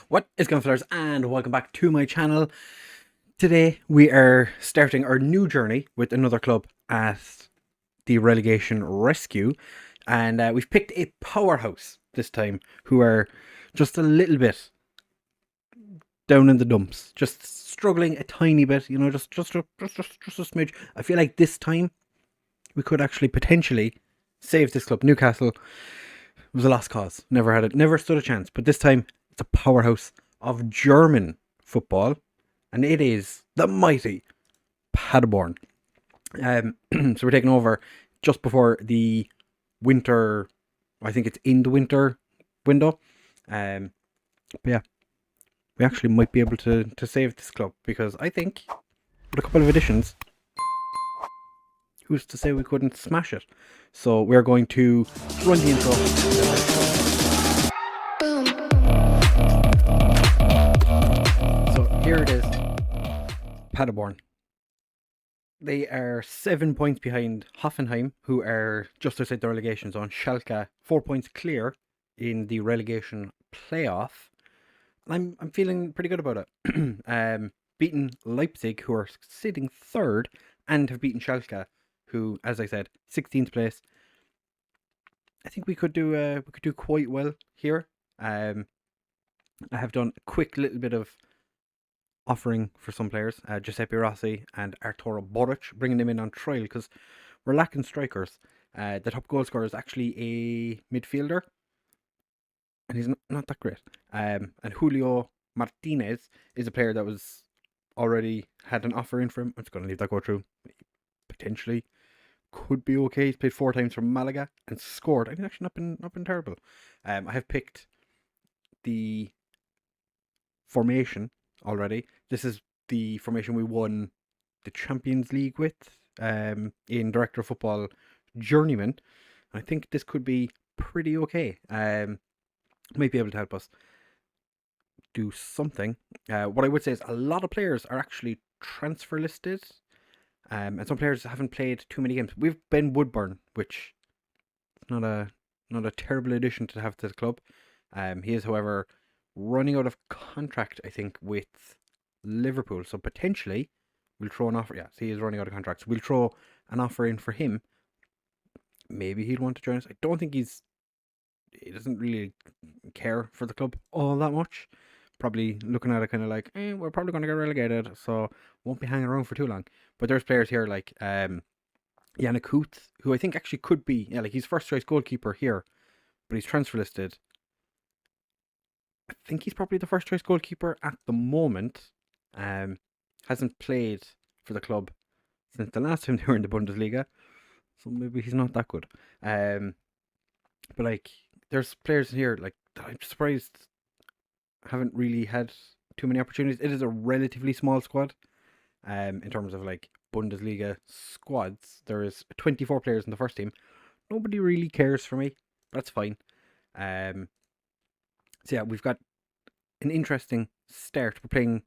What is going on, fellas, and welcome back to my channel. Today we are starting our new journey with another club at the Relegation Rescue, and we've picked a powerhouse this time who are just a little bit down in the dumps, just struggling a tiny bit, you know, just a smidge. I feel like this time we could actually potentially save this club. Newcastle was a lost cause. Never stood a chance. But this time it's a powerhouse of German football, and it is the mighty Paderborn. So we're taking over just before the winter. I think it's in the winter window. But yeah, we actually might be able to save this club, because I think with a couple of additions, who's to say we couldn't smash it? So we're going to run the intro. So here it is. Paderborn. They are 7 points behind Hoffenheim, who are just outside the relegation zone. Schalke 4 points clear in the relegation playoff. I'm feeling pretty good about it. Beaten Leipzig, who are sitting third, and have beaten Schalke, who, as I said, 16th place. I think we could do quite well here. I have done a quick little bit of offering for some players, Giuseppe Rossi and Arturo Boric, bringing them in on trial because we're lacking strikers. The top goal scorer is actually a midfielder, and he's not that great. And Julio Martinez is a player that was already had an offer in for him. I'm just going to leave that go through. Potentially could be okay. He's played 4 times for Malaga and scored. I mean, actually not been terrible. I have picked the formation already. This is the formation we won the Champions League with in Director of Football Journeyman. I think this could be pretty okay. Might be able to help us do something. What I would say is a lot of players are actually transfer listed, and some players haven't played too many games. We've Ben Woodburn, which is not a terrible addition to have to the club. He is, however, running out of contract, I think, with Liverpool. So potentially we'll throw an offer. Yeah, he is running out of contract. So we'll throw an offer in for him. Maybe he'd want to join us. I don't think he doesn't really care for the club all that much. Probably looking at it kind of like, we're probably going to get relegated, so won't be hanging around for too long. But there's players here like Yannick Huth, who I think actually could be, like he's first choice goalkeeper here, but he's transfer listed. I think he's probably the first choice goalkeeper at the moment. Hasn't played for the club since the last time they were in the Bundesliga, so maybe he's not that good. But like, there's players in here like I'm surprised haven't really had too many opportunities. It is a relatively small squad. In terms of like Bundesliga squads, there is 24 players in the first team. Nobody really cares for me. That's fine. So yeah, we've got an interesting start. We're playing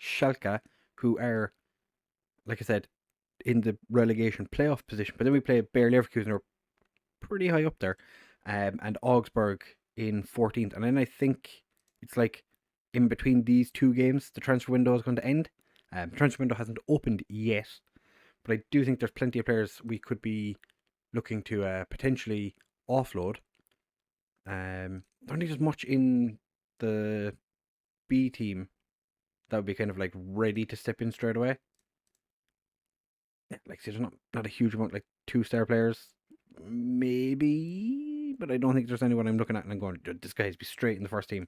Schalke, who are, like I said, in the relegation playoff position. But then we play Bayer Leverkusen, who are pretty high up there, and Augsburg in 14th. And then I think it's like in between these two games, the transfer window is going to end. The transfer window hasn't opened yet, but I do think there's plenty of players we could be looking to potentially offload. I don't think there's much in the B team that would be kind of like ready to step in straight away. Yeah, like there's not a huge amount, like 2-star players, maybe, but I don't think there's anyone I'm looking at and I'm going, this guy has to be straight in the first team.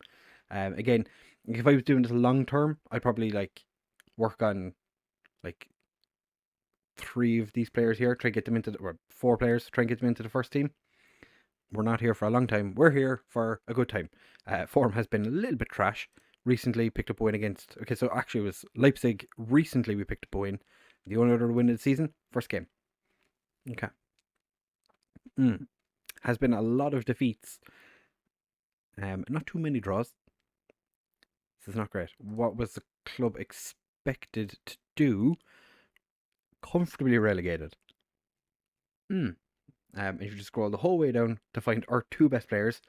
Again, if I was doing this long term, I'd probably like work on like 3 of these players here, try to get them into or 4 players, try and get them into the first team. We're not here for a long time. We're here for a good time. Form has been a little bit trash. Recently picked up a win against. Okay, so actually it was Leipzig. Recently we picked up a win. The only other win of the season, first game. Okay. Has been a lot of defeats. Not too many draws. This is not great. What was the club expected to do? Comfortably relegated. And you just scroll the whole way down to find our 2 best players.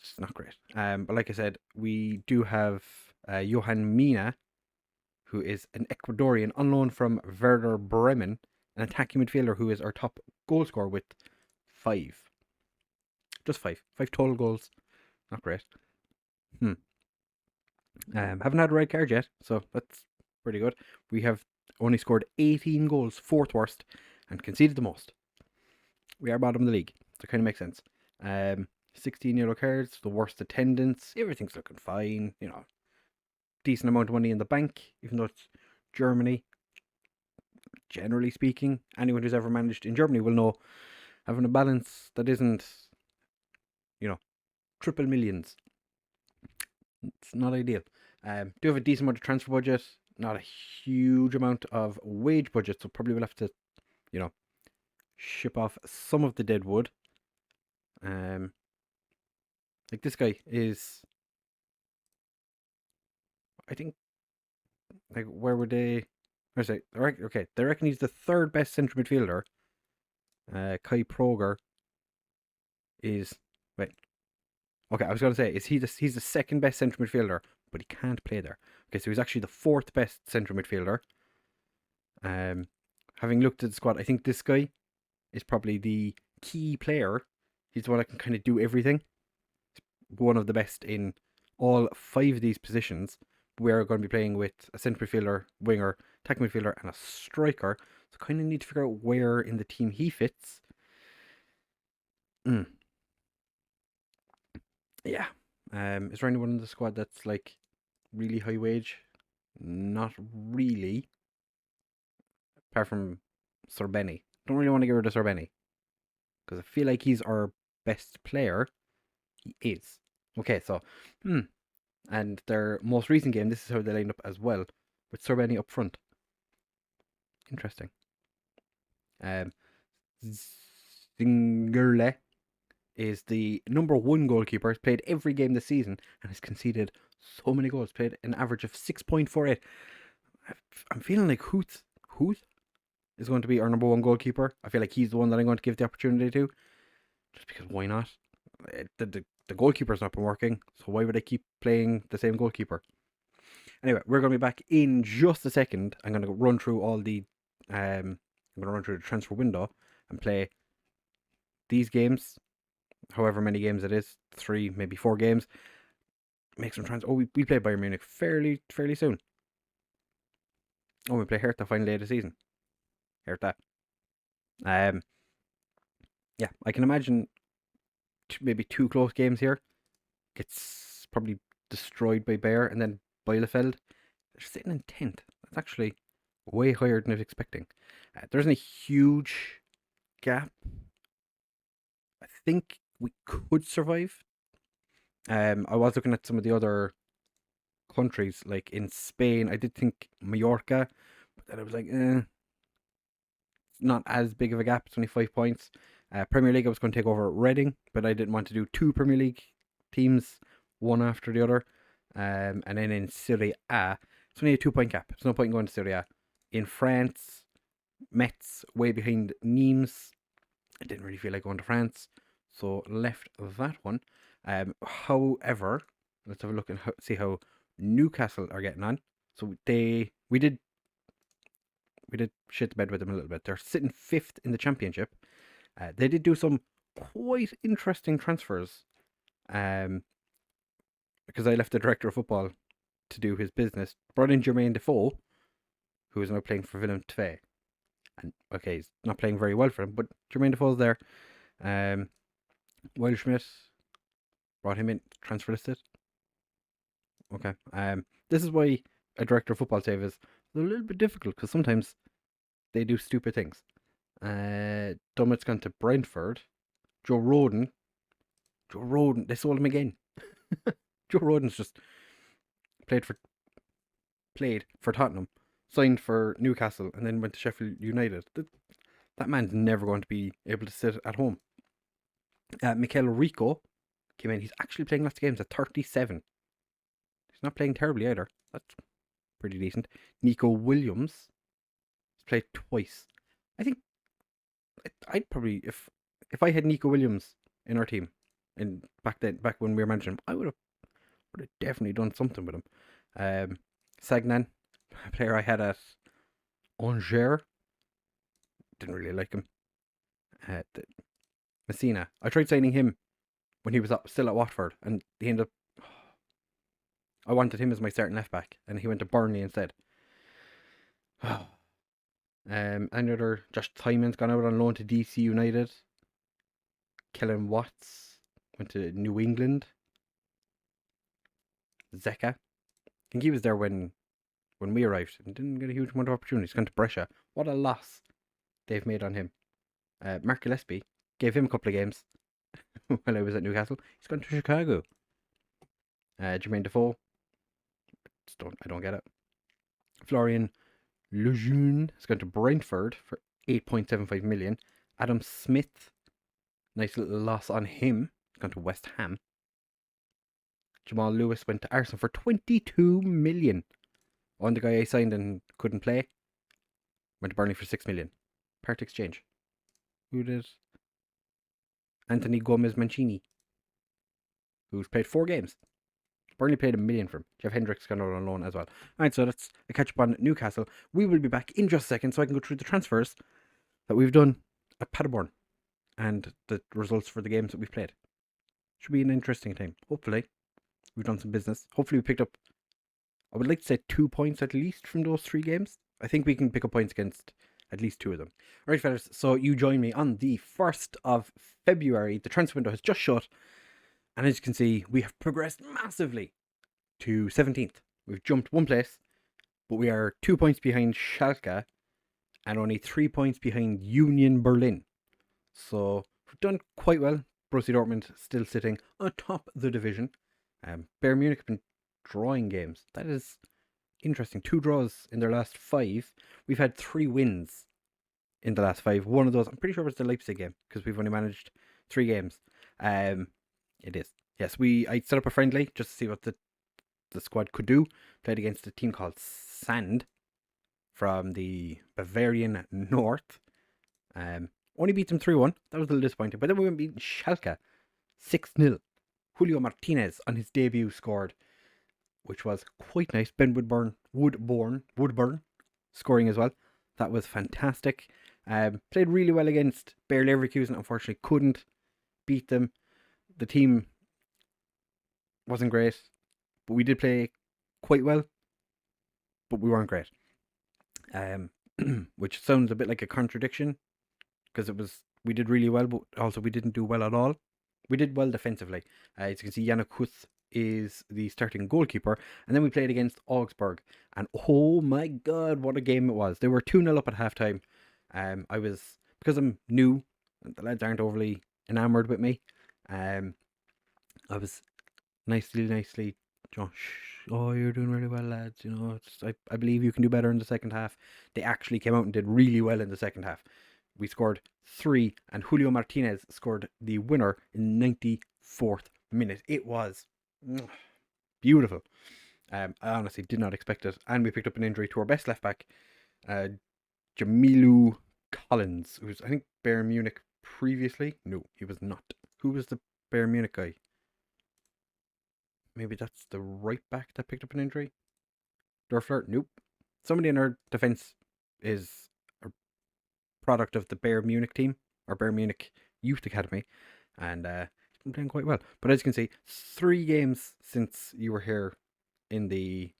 It's not great. But like I said, we do have Johan Mina, who is an Ecuadorian on loan from Werder Bremen, an attacking midfielder who is our top goal scorer with 5. Just 5. 5 total goals. Not great. Haven't had a red card yet, so that's pretty good. We have only scored 18 goals, 4th worst, and conceded the most. We are bottom of the league, so it kind of makes sense. 16 yellow cards, the worst attendance, everything's looking fine, decent amount of money in the bank, even though it's Germany. Generally speaking, anyone who's ever managed in Germany will know having a balance that isn't, triple millions. It's not ideal. Do have a decent amount of transfer budget, not a huge amount of wage budget, so probably we'll have to, ship off some of the dead wood. Like this guy is, I think, like where would they? Okay, they reckon he's the 3rd best central midfielder. Kai Proger is wait. Okay, I was gonna say he's the 2nd best central midfielder, but he can't play there. Okay, so he's actually the 4th best central midfielder. Having looked at the squad, I think this guy is probably the key player. He's the one that can kind of do everything. One of the best in all 5 of these positions. We're going to be playing with a central midfielder, winger, attacking midfielder, and a striker. So kind of need to figure out where in the team he fits. Yeah. Is there anyone in the squad that's like really high wage? Not really. Apart from Sorbeni. Don't really want to get rid of Sorbeni, because I feel like he's our best player. He is. Okay, so, and their most recent game, this is how they lined up as well, with Sorbeni up front. Interesting. Zingerle is the number 1 goalkeeper. He's played every game this season and has conceded so many goals. Played an average of 6.48. I'm feeling like Huth is going to be our number 1 goalkeeper. I feel like he's the one that I'm going to give the opportunity to, just because why not? The goalkeeper's not been working, so why would I keep playing the same goalkeeper? Anyway, we're going to be back in just a second. I'm going to run through all the I'm going to run through the transfer window and play these games, however many games it is, 3, maybe 4 games. Make some transfer. We play Bayern Munich fairly soon. We play Hertha finally of the season. Hertha. Yeah, I can imagine maybe 2 close games here. Gets probably destroyed by Bayer, and then Bielefeld. They're sitting in 10th. That's actually way higher than I was expecting. There isn't a huge gap. I think we could survive. I was looking at some of the other countries, like in Spain. I did think Mallorca, but then I was like, it's not as big of a gap. It's only 5 points. Premier League, I was going to take over Reading, but I didn't want to do 2 Premier League teams, one after the other. And then in Serie A, it's only a 2-point gap. There's no point in going to Serie A. In France, Metz way behind Nimes. I didn't really feel like going to France, so left that one. However, let's have a look and see how Newcastle are getting on. So we did shit the bed with them a little bit. They're sitting 5th in the Championship. They did do some quite interesting transfers. Because I left the director of football to do his business. Brought in Jermaine Defoe, who is now playing for Willem II. And okay, he's not playing very well for him, but Jermaine Defoe's there. Wildschmidt, brought him in, transfer listed. Okay. This is why a director of football save is a little bit difficult, because sometimes they do stupid things. Dummett's gone to Brentford. Joe Roden, they sold him again. Joe Roden's just played for Tottenham, signed for Newcastle, and then went to Sheffield United. That man's never going to be able to sit at home. Mikel Rico came in. He's actually playing lots of games at 37. He's not playing terribly either. That's pretty decent. Nico Williams has played twice. I think I'd probably, if I had Nico Williams in our team, And back when we were managing him, I would have definitely done something with him. Sagnan, a player I had at Angers, didn't really like him. Messina, I tried signing him when he was still at Watford, and he ended up. I wanted him as my starting left back, and he went to Burnley instead. Another Josh Tymon's gone out on loan to DC United. Kelland Watts went to New England. Zeka, I think he was there when we arrived and didn't get a huge amount of opportunities. He's gone to Brescia. What a loss they've made on him. Mark Gillespie, gave him a couple of games while I was at Newcastle. He's gone to Chicago. Jermaine Defoe, I don't get it. Florian Lejeune has gone to Brentford for 8.75 million. Adam Smith, nice little loss on him. He's gone to West Ham. Jamal Lewis went to Arsenal for 22 million. On the guy I signed and couldn't play, went to Burnley for 6 million. Part exchange. Who did? Anthony Gomez Mancini, who's played 4 games. Burnley paid $1 million for him. Jeff Hendricks gone out on loan as well. Alright, so that's a catch up on Newcastle. We will be back in just a second so I can go through the transfers that we've done at Paderborn and the results for the games that we've played. Should be an interesting time. Hopefully, we've done some business. Hopefully, we picked up, I would like to say 2 points at least from those 3 games. I think we can pick up points against at least 2 of them. Alright, fellas, so you join me on the 1st of February. The transfer window has just shut. And as you can see, we have progressed massively to 17th. We've jumped 1 place, but we are 2 points behind Schalke and only 3 points behind Union Berlin. So we've done quite well. Borussia Dortmund still sitting atop the division. Bayern Munich have been drawing games. That is interesting. 2 draws in their last 5. We've had 3 wins in the last 5. One of those, I'm pretty sure, was the Leipzig game because we've only managed 3 games. It is. Yes, I set up a friendly just to see what the squad could do. Played against a team called Sand from the Bavarian North. Only beat them 3-1. That was a little disappointing. But then we went beating Schalke 6-0. Julio Martinez on his debut scored, which was quite nice. Ben Woodburn scoring as well. That was fantastic. Played really well against Bayer Leverkusen. Unfortunately, couldn't beat them. The team wasn't great, but we did play quite well, but we weren't great. Which sounds a bit like a contradiction, because we did really well, but also we didn't do well at all. We did well defensively. As you can see, Yannick Huth is the starting goalkeeper, and then we played against Augsburg, and oh my god, what a game it was. They were 2-0 up at halftime. Because I'm new, the lads aren't overly enamoured with me. I was nicely, Josh, oh, you're doing really well, lads. You know, I believe you can do better in the second half. They actually came out and did really well in the second half. We scored 3, and Julio Martinez scored the winner in the 94th minute. It was beautiful. I honestly did not expect it. And we picked up an injury to our best left back, Jamilu Collins, who's, I think, Bayern Munich previously. No, he was not. Who was the Bayern Munich guy? Maybe that's the right back that picked up an injury? Dörfler? Nope. Somebody in our defence is a product of the Bayern Munich team, or Bayern Munich Youth Academy, and he's been playing quite well. But as you can see, 3 games since you were here in the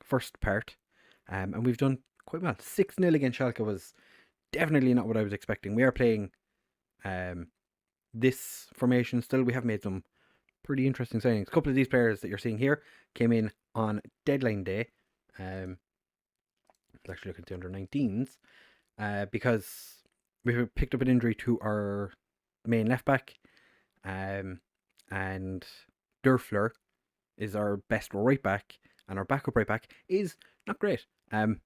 first part, and we've done quite well. 6-0 against Schalke was definitely not what I was expecting. We are playing this formation still. We have made some pretty interesting signings. A couple of these players that you're seeing here came in on deadline day. Let's actually look at the under-19s, because we picked up an injury to our main left back, and Dörfler is our best right back, and our backup right back is not great. And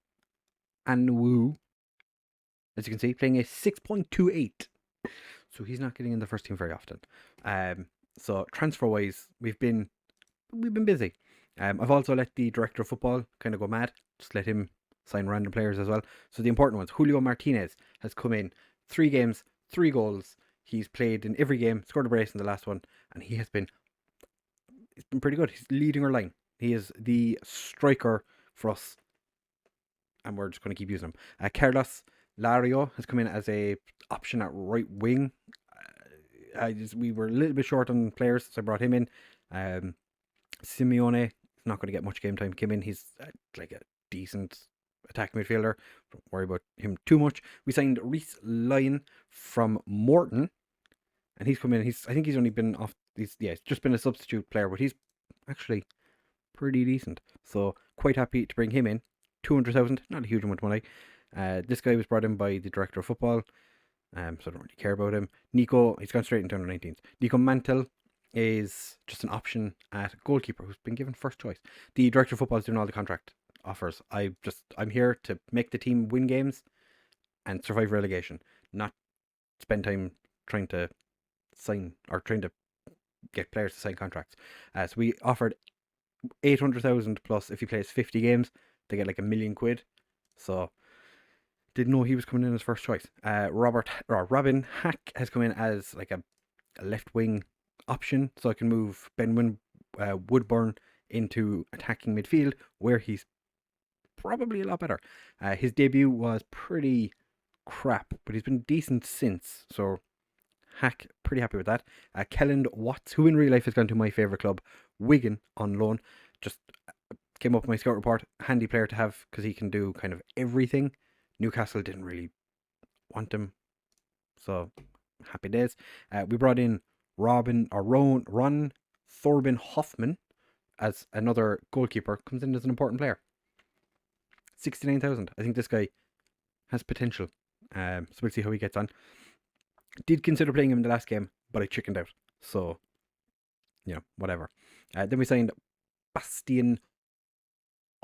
Wu, as you can see, playing a 6.28, so he's not getting in the first team very often. So transfer wise, we've been busy. I've also let the director of football kind of go mad. Just let him sign random players as well. So the important ones: Julio Martinez has come in, 3 games, 3 goals. He's played in every game, scored a brace in the last one, and he's been pretty good. He's leading our line. He is the striker for us, and we're just going to keep using him. Carlos Lario has come in as a option at right wing. We were a little bit short on players, so I brought him in. Simeone is not going to get much game time. Came in, he's like a decent attacking midfielder. Don't worry about him too much. We signed Reece Lyon from Morton, and he's come in. I think he's only been off. He's just been a substitute player, but he's actually pretty decent. So quite happy to bring him in. 200,000, not a huge amount of money. This guy was brought in by the director of football, so I don't really care about him. Nico, he's gone straight into under 19s. Nico Mantel is just an option at goalkeeper who's been given first choice. The director of football is doing all the contract offers. I'm here to make the team win games and survive relegation, not spend time trying to sign or trying to get players to sign contracts. So we offered 800,000 plus if he plays 50 games, they get like £1 million. So didn't know he was coming in as first choice. Robin Hack has come in as like a left wing option, so I can move Ben Woodburn into attacking midfield, where he's probably a lot better. His debut was pretty crap, but he's been decent since, so Hack, pretty happy with that. Kelland Watts, who in real life has gone to my favourite club, Wigan, on loan, just came up with my scout report. Handy player to have because he can do kind of everything. Newcastle didn't really want him, so happy days. We brought in Ron Thorben Hoffman as another goalkeeper. Comes in as an important player. 69,000. I think this guy has potential. So we'll see how he gets on. Did consider playing him in the last game, but I chickened out. So, whatever. Then we signed Bastian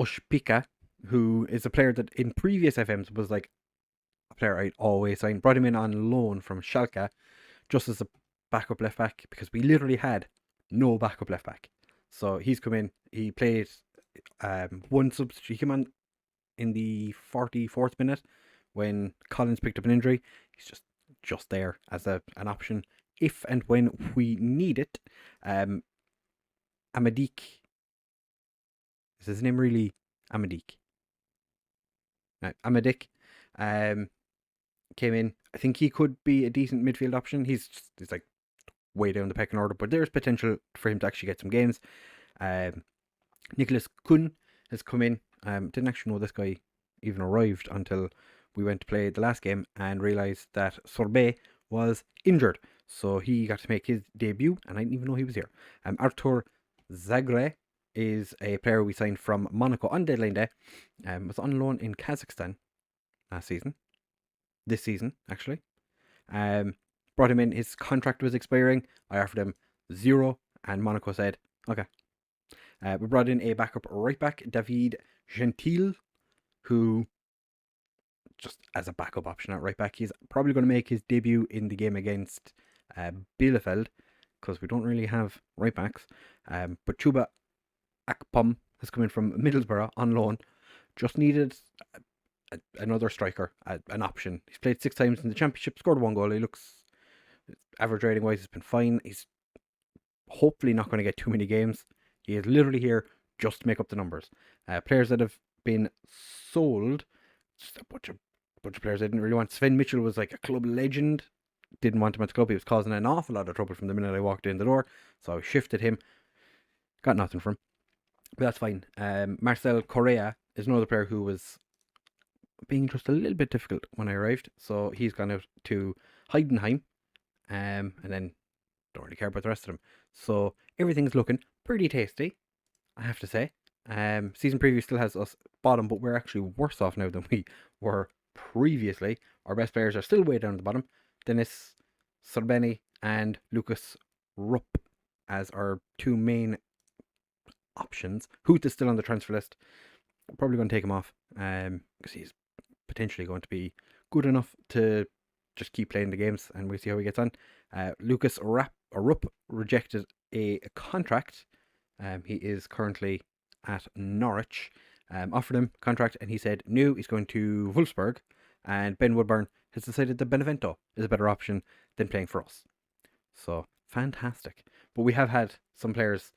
Oshpika, who is a player that in previous FMs was like a player I'd always sign. Brought him in on loan from Schalke just as a backup left back because we literally had no backup left back. So he's come in. He played one substitute. He came on in the 44th minute when Collins picked up an injury. He's just there as an option if and when we need it. Amadik. Is his name really Amadik? Amadik came in. I think he could be a decent midfield option. He's like way down the pecking order, but there's potential for him to actually get some games. Nicholas Kuhn has come in. Didn't actually know this guy even arrived until we went to play the last game and realised that Sorbet was injured. So he got to make his debut, and I didn't even know he was here. Artur Zagre is a player we signed from Monaco on deadline day. Was on loan in Kazakhstan last season. This season, actually. Brought him in. His contract was expiring. I offered him 0, and Monaco said, okay. We brought in a backup right back, David Gentil, who just as a backup option at right back. He's probably going to make his debut in the game against Bielefeld because we don't really have right backs. But Chuba Akpom has come in from Middlesbrough on loan. Just needed another striker, an option. He's played 6 times in the Championship, scored 1 goal. He looks, average rating wise, has been fine. He's hopefully not going to get too many games. He is literally here just to make up the numbers. Players that have been sold, just a bunch of players I didn't really want. Sven Mitchell was like a club legend. Didn't want him at the club. He was causing an awful lot of trouble from the minute I walked in the door. So I shifted him. Got nothing from him. But that's fine. Marcel Correa is another player who was being just a little bit difficult when I arrived. So he's gone out to Heidenheim. And then don't really care about the rest of them. So everything's looking pretty tasty, I have to say. Season preview still has us bottom, but we're actually worse off now than we were previously. Our best players are still way down at the bottom. Denis Sorbeni and Lucas Rupp as our 2 main options. Hoot is still on the transfer list. I'm probably going to take him off because he's potentially going to be good enough to just keep playing the games, and we'll see how he gets on. Lucas Rupp rejected a contract. He is currently at Norwich. Offered him a contract, and he said no, he's going to Wolfsburg. And Ben Woodburn has decided that Benevento is a better option than playing for us. So, fantastic. But we have had some players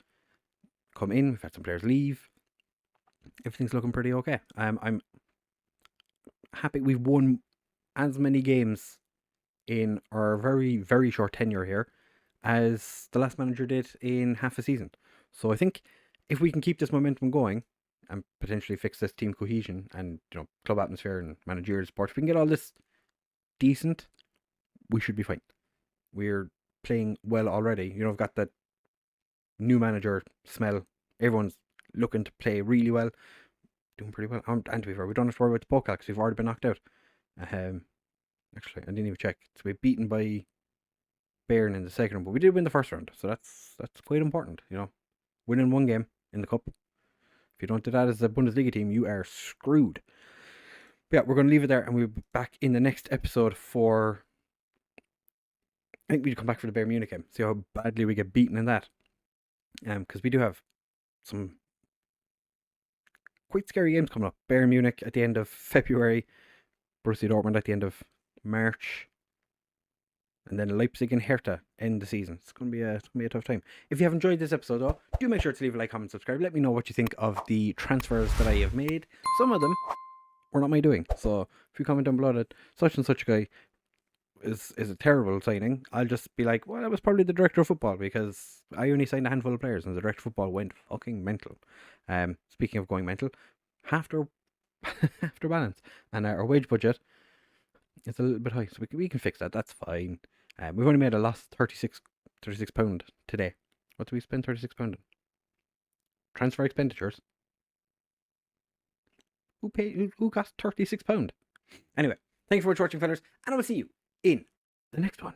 come in, we've had some players leave. Everything's looking pretty okay. I'm happy we've won as many games in our very, very short tenure here as the last manager did in half a season. So I think if we can keep this momentum going and potentially fix this team cohesion and club atmosphere and managerial support, if we can get all this decent, we should be fine. We're playing well already. We've got that new manager smell. Everyone's looking to play really well, doing pretty well. And to be fair, we don't have to worry about the Pokal because we've already been knocked out. Actually, I didn't even check. So we're beaten by Bayern in the second round, but we did win the first round, so that's quite important. Winning one game in the cup. If you don't do that as a Bundesliga team, you are screwed. But yeah, we're going to leave it there, and we'll be back in the next episode for. I think we'll come back for the Bayern Munich game. See how badly we get beaten in that. Because we do have some quite scary games coming up. Bayern Munich at the end of February, Borussia Dortmund at the end of March, and then Leipzig and Hertha end the season. It's gonna be a tough time. If you have enjoyed this episode, though, do make sure to leave a like, comment, subscribe. Let me know what you think of the transfers that I have made. Some of them were not my doing. So if you comment down below that such and such a guy is a terrible signing, I'll just be like, well, that was probably the director of football because I only signed a handful of players and the director of football went fucking mental. Speaking of going mental, half their balance and our wage budget is a little bit high, so we can fix that. That's fine. We've only made a loss £36 today. What do we spend £36 on? Transfer expenditures. Who cost £36? Anyway, thank you for watching, fellas, and I will see you in the next one.